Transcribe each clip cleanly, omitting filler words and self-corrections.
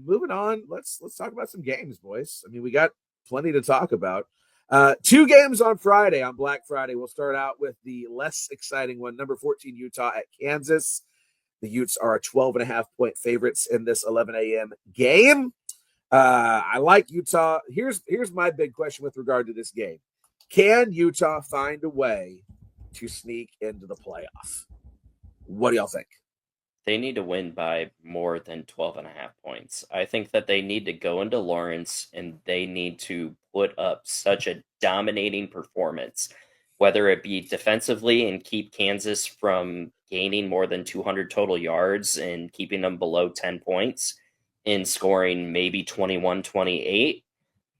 moving on, let's talk about some games, boys. I mean, we got plenty to talk about. Two games on Friday, on Black Friday. We'll start out with the less exciting one, number 14 Utah at Kansas. The Utes are 12.5-point favorites in this 11 a.m. game. I like Utah. Here's my big question with regard to this game. Can Utah find a way to sneak into the playoff? What do y'all think? They need to win by more than 12 and a half points. I think that they need to go into Lawrence and they need to put up such a dominating performance, whether it be defensively and keep Kansas from gaining more than 200 total yards and keeping them below 10 points in scoring maybe 21-28,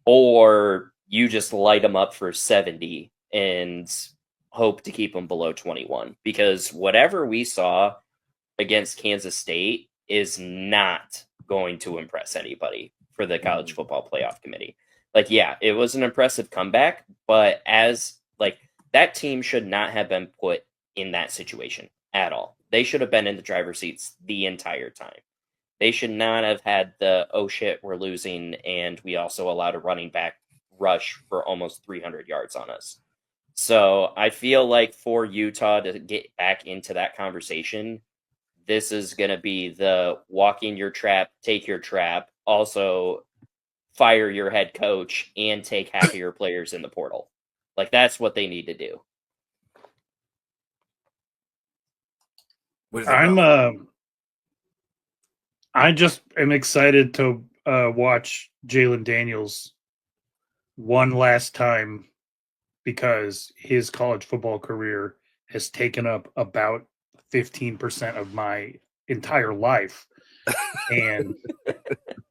or you just light them up for 70 and hope to keep them below 21. Because whatever we saw against Kansas State is not going to impress anybody for the college football playoff committee. Like, yeah, it was an impressive comeback, but that team should not have been put in that situation at all. They should have been in the driver's seats the entire time. They should not have had the, oh shit, we're losing, and we also allowed a running back rush for almost 300 yards on us. So I feel like for Utah to get back into that conversation, this is going to be the walk in your trap, take your trap, also fire your head coach and take half of your players in the portal. Like, that's what they need to do. I just am excited to watch Jalen Daniels one last time because his college football career has taken up about 15% of my entire life. And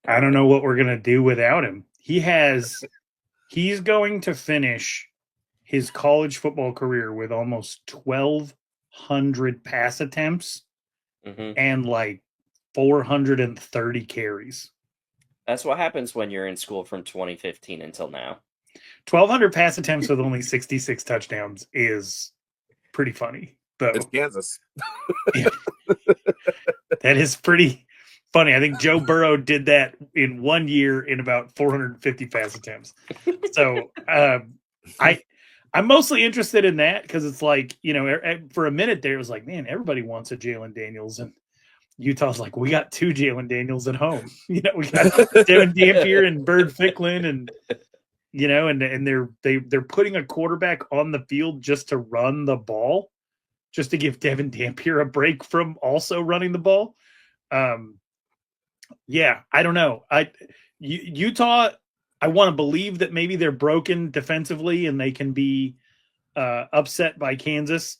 I don't know what we're going to do without him. He's going to finish his college football career with almost 1,200 pass attempts and like 430 carries. That's what happens when you're in school from 2015 until now. 1,200 pass attempts with only 66 touchdowns is pretty funny. It's Kansas. That is pretty funny. I think Joe Burrow did that in 1 year in about 450 pass attempts. So I'm mostly interested in that because it's like, for a minute there, it was like, man, everybody wants a Jalen Daniels. And Utah's like, we got two Jalen Daniels at home. We got Devin Dampier and Bird Ficklin, and and they're putting a quarterback on the field just to run the ball, just to give Devin Dampier a break from also running the ball. Yeah, I don't know. Utah, I want to believe that maybe they're broken defensively and they can be upset by Kansas.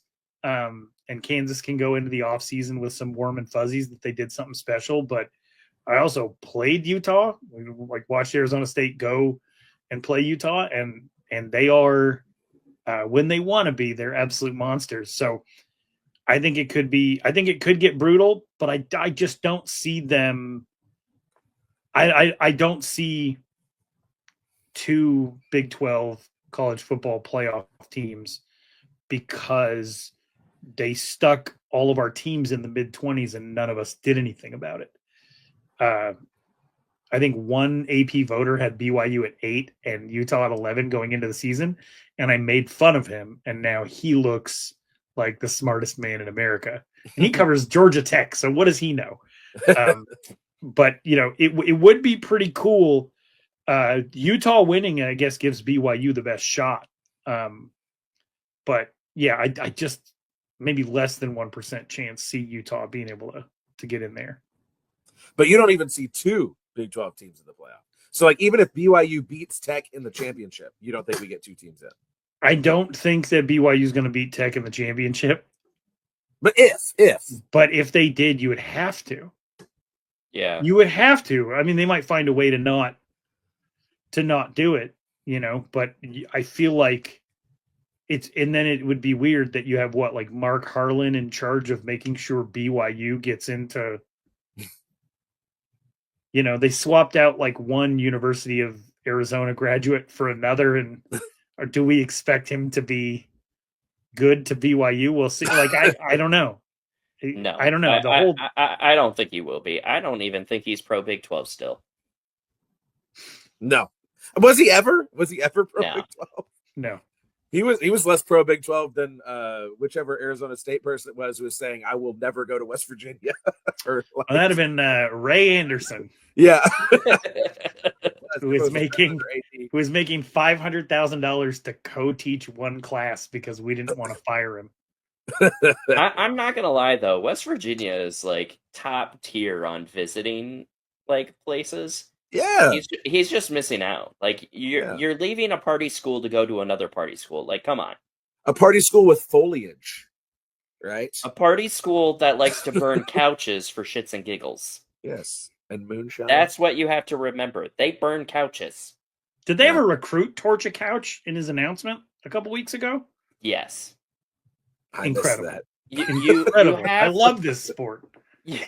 And Kansas can go into the offseason with some warm and fuzzies that they did something special. But I also played Utah. We watched Arizona State go and play Utah, and they are when they want to be, they're absolute monsters. So I think it could get brutal, but I just don't see them. I don't see two Big 12 college football playoff teams because they stuck all of our teams in the mid-20s and none of us did anything about it. I think one AP voter had BYU at 8 and Utah at 11 going into the season, and I made fun of him, and now he looks like the smartest man in America. And he covers Georgia Tech, so what does he know? But, it would be pretty cool. Utah winning, I guess, gives BYU the best shot. But, yeah, I just maybe less than 1% chance see Utah being able to get in there. But you don't even see two Big 12 teams in the playoff. So, even if BYU beats Tech in the championship, you don't think we get two teams in? I don't think that BYU is going to beat Tech in the championship. But if they did, you would have to. Yeah. You would have to. I mean, they might find a way to not do it, but I feel like and then it would be weird that you have Mark Harlan in charge of making sure BYU gets into, they swapped out one University of Arizona graduate for another. And or do we expect him to be good to BYU? We'll see. I don't know. No, I don't know. I don't think he will be. I don't even think he's pro Big 12 still. No. Was he ever? Was he ever pro No. Big 12? No. He was less pro Big 12 than whichever Arizona State person it was who was saying, I will never go to West Virginia. Well, that'd have been Ray Anderson. Yeah. who was making $500,000 to co-teach one class because we didn't want to fire him. I'm not gonna lie though, West Virginia is like top tier on visiting like places. Yeah. He's just missing out. Like you're leaving a party school to go to another party school. Like, come on. A party school with foliage, right? A party school that likes to burn couches for shits and giggles. Yes. And moonshine. That's what you have to remember. They burn couches. Did they have a recruit torch a couch in his announcement a couple weeks ago? Yes. Incredible. Incredible. I love this sport. You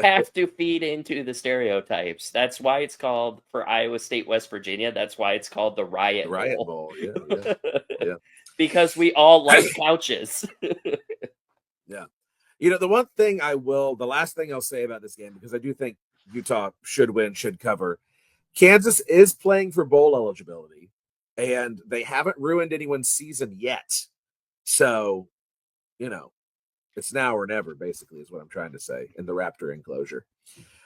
have to feed into the stereotypes. That's why it's called, for Iowa State, West Virginia, that's why it's called the Riot Bowl. Yeah. Because we all like couches. Yeah. You know, the last thing I'll say about this game, because I do think Utah should win, should cover. Kansas is playing for bowl eligibility, and they haven't ruined anyone's season yet. So, you know, it's now or never, basically, is what I'm trying to say in the Raptor enclosure.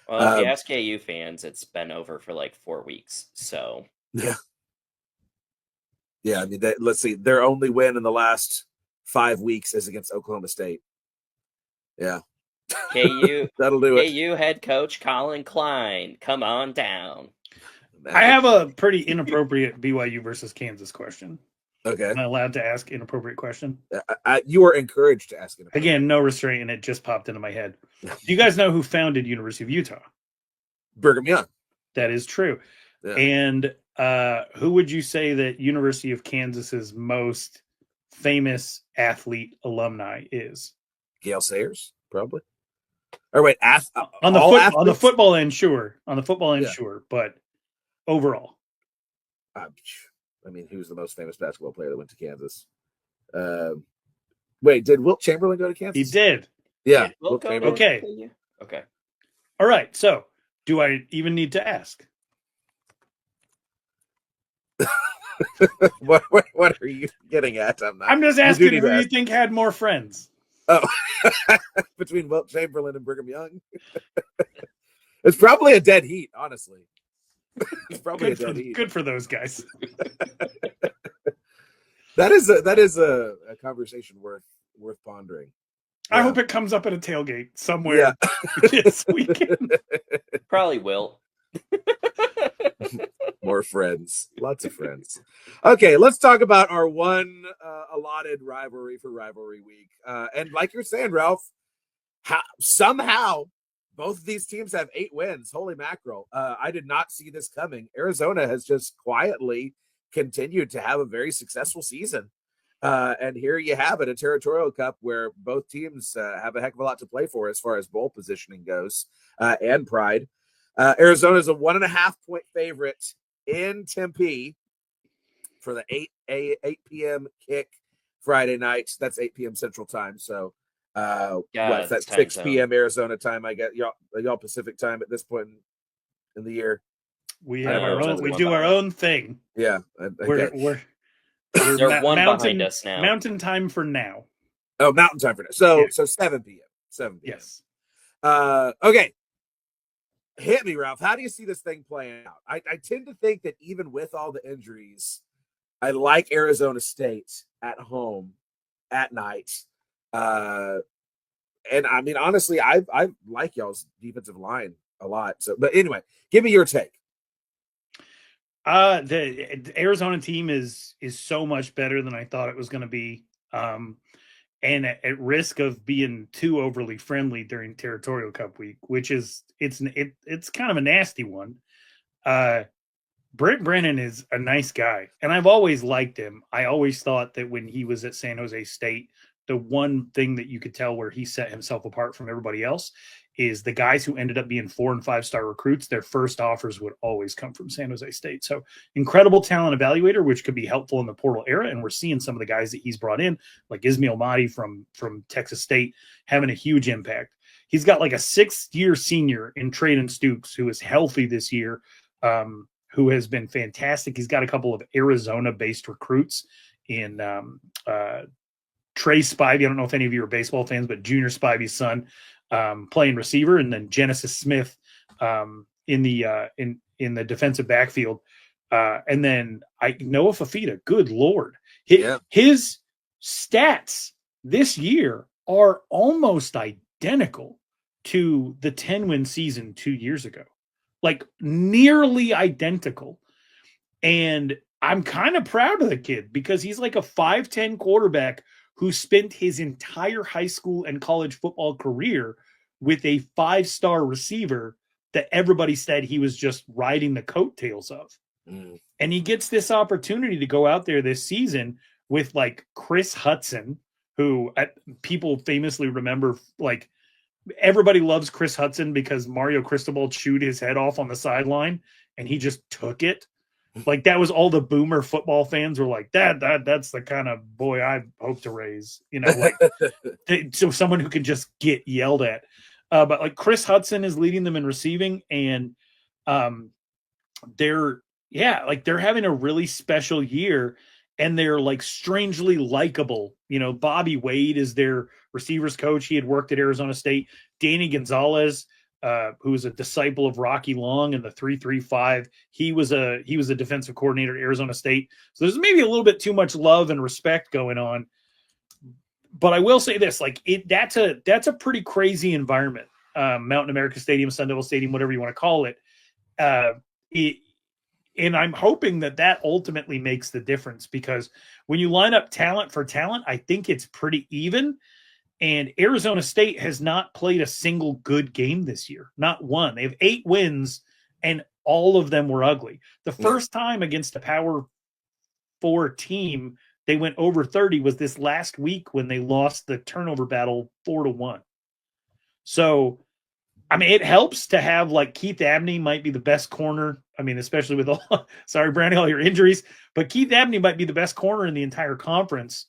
Well, if you ask KU fans, it's been over for like 4 weeks. So, yeah. Yeah, I mean, let's see. Their only win in the last 5 weeks is against Oklahoma State. Yeah. KU, that'll do it. KU head coach Colin Klein, come on down. I have a pretty inappropriate BYU versus Kansas question. Okay. Am I allowed to ask inappropriate question? You are encouraged to ask it. Again, no restraint, and it just popped into my head. Do you guys know who founded University of Utah? Brigham Young. That is true. Yeah. And who would you say that University of Kansas's most famous athlete alumni is? Gail Sayers, probably. Or wait, on the football end, sure. On the football end, sure. But overall, I mean, who's the most famous basketball player that went to Kansas? Wait, did Wilt Chamberlain go to Kansas? He did. Yeah. Okay. Okay. All right. So, do I even need to ask? What are you getting at? I'm just asking who you think had more friends. Oh, between Wilt Chamberlain and Brigham Young? It's probably a dead heat, honestly. It's probably good for those guys. That is a conversation worth pondering. I hope it comes up at a tailgate somewhere this weekend. Probably will. More friends, lots of friends. Okay, let's talk about our one allotted rivalry for rivalry week. And like you're saying, Ralph, somehow both of these teams have 8 wins. Holy mackerel. I did not see this coming. Arizona has just quietly continued to have a very successful season. And here you have it, a Territorial Cup where both teams have a heck of a lot to play for as far as bowl positioning goes and pride. Arizona is a 1.5 point favorite in Tempe for the 8 p.m. kick Friday night. That's 8 p.m. Central Time. So that's 6 p.m. Arizona time. I get y'all Pacific time at this point in the year. We have our own. We do our own thing. Yeah, we're they're one behind us now. Mountain time for now. Oh, mountain time for now. So 7 p.m. 7 p.m. Yes. Okay. Hit me, Ralph. How do you see this thing playing out? I tend to think that even with all the injuries, I like Arizona State at home at night. And I mean, honestly, I like y'all's defensive line a lot. So, but anyway, give me your take. The Arizona team is so much better than I thought it was going to be. And at risk of being too overly friendly during Territorial Cup week, which is it's kind of a nasty one. Brent Brennan is a nice guy, and I've always liked him. I always thought that when he was at San Jose State, the one thing that you could tell where he set himself apart from everybody else is the guys who ended up being 4 and 5-star recruits, their first offers would always come from San Jose State. So incredible talent evaluator, which could be helpful in the portal era. And we're seeing some of the guys that he's brought in, like Ismail Mahdi from Texas State, having a huge impact. He's got like a 6th-year senior in Traden Stukes, who is healthy this year, who has been fantastic. He's got a couple of Arizona-based recruits in Trey Spivey. I don't know if any of you are baseball fans, but Junior Spivey's son, playing receiver, and then Genesis Smith in the defensive backfield, and then Noah Fafita. Good Lord, his stats this year are almost identical to the 10-win season 2 years ago, like nearly identical. And I'm kind of proud of the kid because he's like a 5'10" quarterback who spent his entire high school and college football career with a 5-star receiver that everybody said he was just riding the coattails of. And he gets this opportunity to go out there this season with like Chris Hudson, who people famously remember, like everybody loves Chris Hudson because Mario Cristobal chewed his head off on the sideline and he just took it. Like that was all the boomer football fans were like, that's the kind of boy I hope to raise, like so someone who can just get yelled at. But like Chris Hudson is leading them in receiving, and they're having a really special year, and they're like strangely likable. Bobby Wade is their receivers coach. He had worked at Arizona State. Danny Gonzalez, who was a disciple of Rocky Long in the 3-3-5. He was a defensive coordinator at Arizona State. So there's maybe a little bit too much love and respect going on. But I will say this, that's a pretty crazy environment. Mountain America Stadium, Sun Devil Stadium, whatever you want to call it. And I'm hoping that ultimately makes the difference, because when you line up talent for talent, I think it's pretty even. And Arizona State has not played a single good game this year. Not one. They have 8 wins, and all of them were ugly. The first time against a Power 4 team they went over 30 was this last week when they lost the turnover battle 4-1. So, I mean, it helps to have like Keith Abney might be the best corner. I mean, especially with sorry, Brandon, all your injuries, but Keith Abney might be the best corner in the entire conference.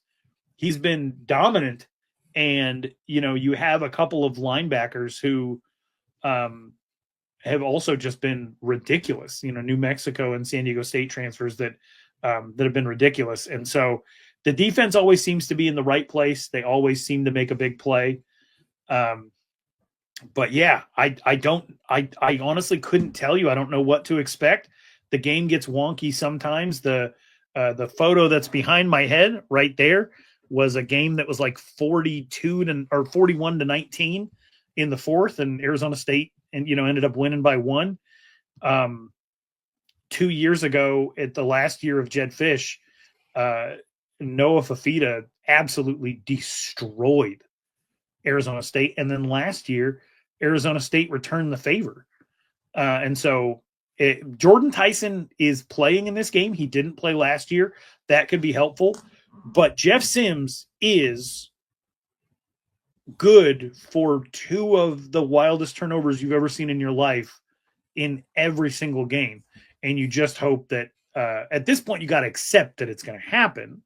He's been dominant. And, you have a couple of linebackers who have also just been ridiculous, New Mexico and San Diego State transfers that have been ridiculous. And so the defense always seems to be in the right place. They always seem to make a big play. But yeah, I honestly couldn't tell you. I don't know what to expect. The game gets wonky sometimes. The photo that's behind my head right there was a game that was like 41-19 in the fourth, and Arizona State ended up winning by 1. 2 years ago, at the last year of Jed Fish, Noah Fafita absolutely destroyed Arizona State. And then last year, Arizona State returned the favor. And so Jordan Tyson is playing in this game. He didn't play last year. That could be helpful. But Jeff Sims is good for 2 of the wildest turnovers you've ever seen in your life in every single game. And you just hope that at this point, you got to accept that it's going to happen.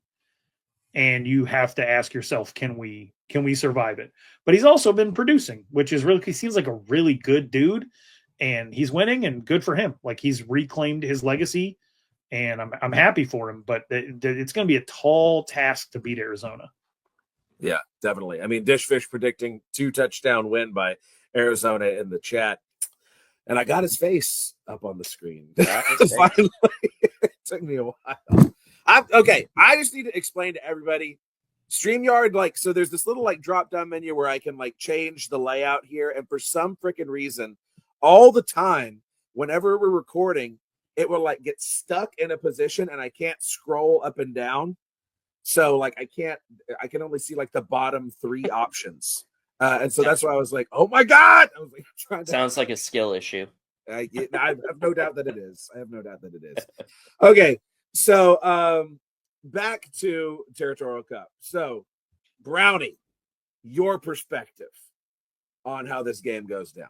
And you have to ask yourself, can we survive it? But he's also been producing, which is really, he seems like a really good dude, and he's winning, and good for him. Like, he's reclaimed his legacy, and I'm happy for him, but it's going to be a tall task to beat Arizona. Yeah, definitely. I mean, Dishfish predicting 2-touchdown win by Arizona in the chat. And I got his face up on the screen. Finally, it took me a while. Okay, I just need to explain to everybody. StreamYard, so there's this little drop-down menu where I can change the layout here. And for some freaking reason, all the time, whenever we're recording, it will get stuck in a position and I can't scroll up and down. So I can only see the bottom 3 options. And so that's why I was like, oh my God. I was trying to. Sounds like a skill issue. I have no doubt that it is. Okay. So back to Territorial Cup. So Brownie, your perspective on how this game goes down.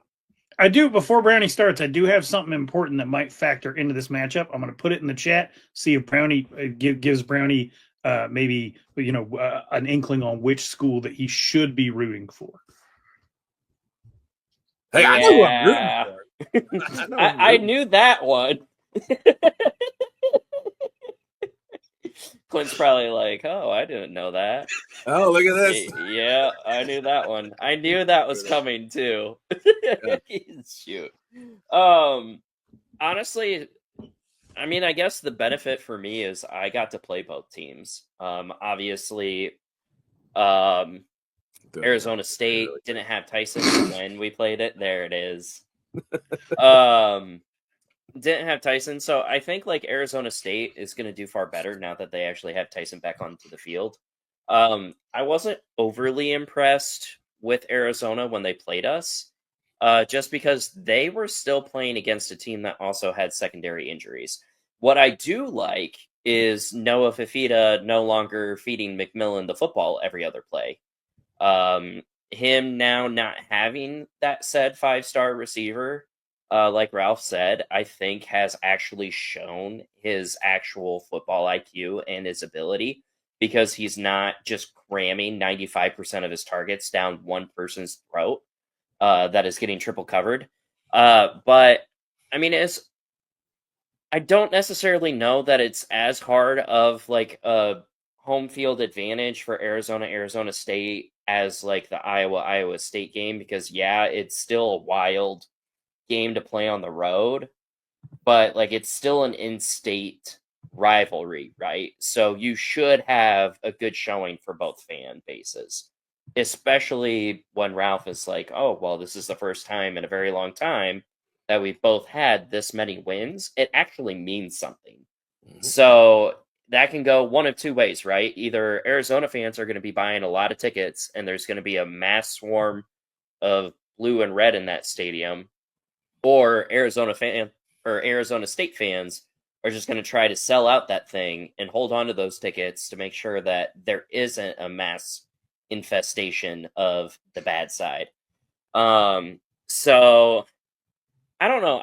I do, before Brownie starts, I do have something important that might factor into this matchup. I'm going to put it in the chat, see if Brownie gives Brownie maybe, an inkling on which school that he should be rooting for. Hey, I know who I'm rooting for. I knew that one. Clint's probably like, oh, I didn't know that. Oh, look at this. Yeah, I knew that one. I knew that was coming too. Yeah. Shoot. Honestly, I mean, I guess the benefit for me is I got to play both teams. Obviously, Arizona State didn't have Tyson when we played it. There it is. Didn't have Tyson, so I think like Arizona State is going to do far better now that they actually have Tyson back onto the field. I wasn't overly impressed with Arizona when they played us, just because they were still playing against a team that also had secondary injuries. What I do like is Noah Fifita no longer feeding McMillan the football every other play. Him now not having that said 5-star receiver, like Ralph said, I think has actually shown his actual football IQ and his ability, because he's not just cramming 95% of his targets down one person's throat that is getting triple covered. But I mean, I don't necessarily know that it's as hard of like a home field advantage for Arizona State as like the Iowa State game, because yeah, it's still a wild game to play on the road, but like it's still an in-state rivalry, right? So you should have a good showing for both fan bases, especially when Ralph is like, oh, well, this is the first time in a very long time that we've both had this many wins. It actually means something. Mm-hmm. So that can go one of two ways, right? Either Arizona fans are going to be buying a lot of tickets and there's going to be a mass swarm of blue and red in that stadium, or Arizona State fans are just going to try to sell out that thing and hold on to those tickets to make sure that there isn't a mass infestation of the bad side. So I don't know.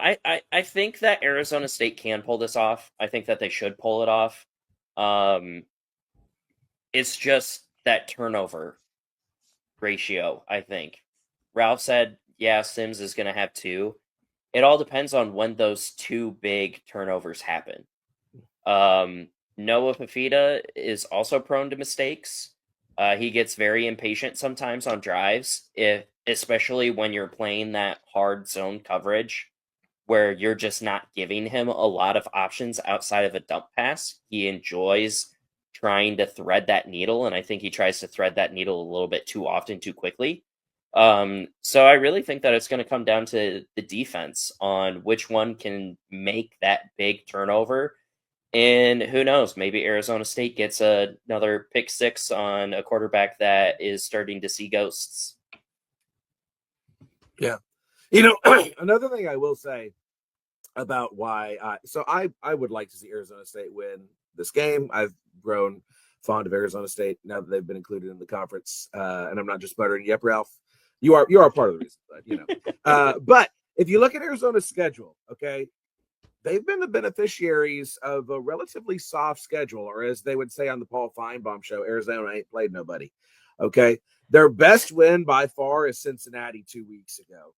I think that Arizona State can pull this off. I think that they should pull it off. It's just that turnover ratio, I think. Ralph said, yeah, Sims is going to have 2. It all depends on when those 2 big turnovers happen. Noah Fifita is also prone to mistakes. He gets very impatient sometimes on drives, especially when you're playing that hard zone coverage where you're just not giving him a lot of options outside of a dump pass. He enjoys trying to thread that needle, and I think he tries to thread that needle a little bit too often, too quickly. So I really think that it's going to come down to the defense on which one can make that big turnover. And who knows, maybe Arizona State gets another pick 6 on a quarterback that is starting to see ghosts. Yeah. Another thing I will say about why I would like to see Arizona State win this game. I've grown fond of Arizona State now that they've been included in the conference. And I'm not just buttering you up, Ralph. You are part of the reason, but if you look at Arizona's schedule, okay, they've been the beneficiaries of a relatively soft schedule, or as they would say on the Paul Feinbaum show, Arizona ain't played nobody. Okay. Their best win by far is Cincinnati 2 weeks ago.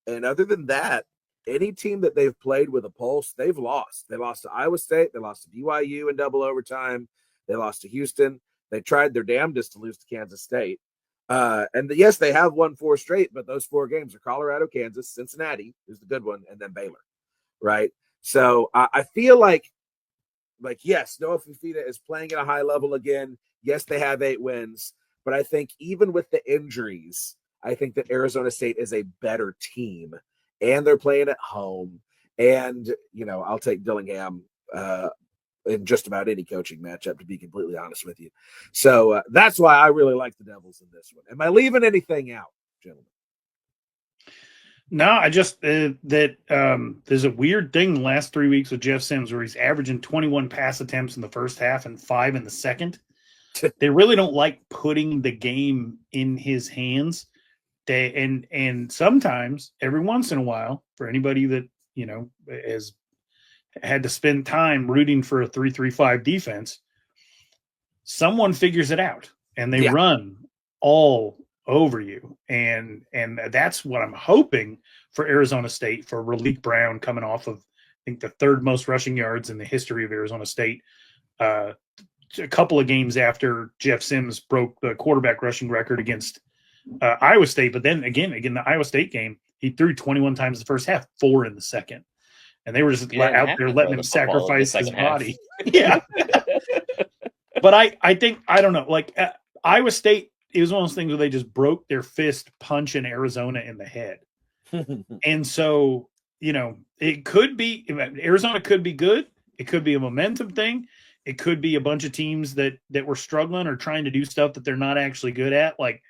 And other than that, any team that they've played with a pulse, they've lost. They lost to Iowa State. They lost to BYU in double overtime. They lost to Houston. They tried their damnedest to lose to Kansas State. Yes, they have won 4 straight, but those 4 games are Colorado, Kansas, Cincinnati is the good one, and then Baylor, right? So I feel like yes, Noah Fifita is playing at a high level again. Yes, they have 8 wins, but I think even with the injuries, I think that Arizona State is a better team, and they're playing at home. And I'll take Dillingham in just about any coaching matchup, to be completely honest with you. So that's why I really like the Devils in this one. Am I leaving anything out, gentlemen? No, I just there's a weird thing the last 3 weeks with Jeff Sims where he's averaging 21 pass attempts in the first half and 5 in the second. They really don't like putting the game in his hands. and sometimes, every once in a while, for anybody that has had to spend time rooting for a 3-3-5 defense, someone figures it out and they run all over you, and that's what I'm hoping for Arizona State, for Raleek Brown, coming off of, I think, the third most rushing yards in the history of Arizona State. A couple of games after Jeff Sims broke the quarterback rushing record against Iowa State, but then again, the Iowa State game, he threw 21 times the first half, 4 in the second, and they were just out there letting him sacrifice his body. Yeah. But I think, I don't know, like Iowa State, it was one of those things where they just broke their fist punching Arizona in the head. And so, it could be, Arizona could be good. It could be a momentum thing. It could be a bunch of teams that were struggling or trying to do stuff that they're not actually good at. Like,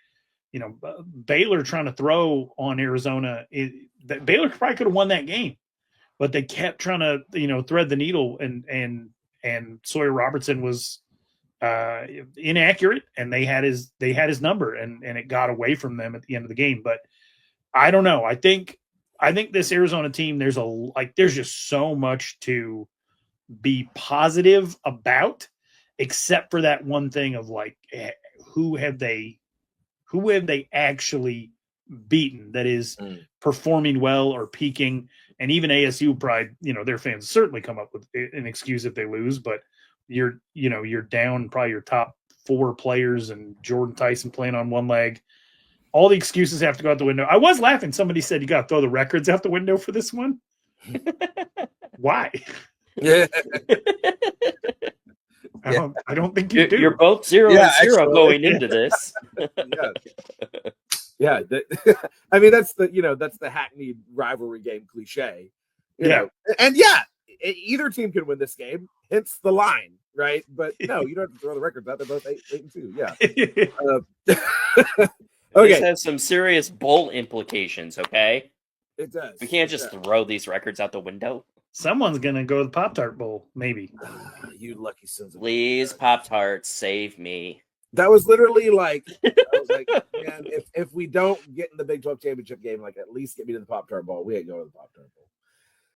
Baylor trying to throw on Arizona. Baylor probably could have won that game, but they kept trying to, thread the needle, and Sawyer Robertson was inaccurate, and they had his number, and it got away from them at the end of the game. But I don't know. I think this Arizona team, there's just so much to be positive about, except for that one thing of like, who have they actually beaten that is performing well or peaking. And even ASU pride, their fans certainly come up with an excuse if they lose, but you're down probably your top 4 players and Jordan Tyson playing on one leg. All the excuses have to go out the window. I was laughing. Somebody said you got to throw the records out the window for this one. Why? Yeah. I don't think you do. You're both 0-0 going into this. Yeah. I mean, that's the hackneyed rivalry game cliche. You know? And either team can win this game, hence the line, right? But no, you don't have to throw the records out. They're both 8-2. Yeah. Okay. This has some serious bowl implications, okay? It does. We can't just throw these records out the window. Someone's going to go to the Pop-Tart Bowl, maybe. You lucky sons of Please, Pop-Tarts, save me. That was literally like, I was like, man, if we don't get in the Big 12 championship game, like, at least get me to the Pop-Tart Bowl. We ain't going to the Pop-Tart Bowl.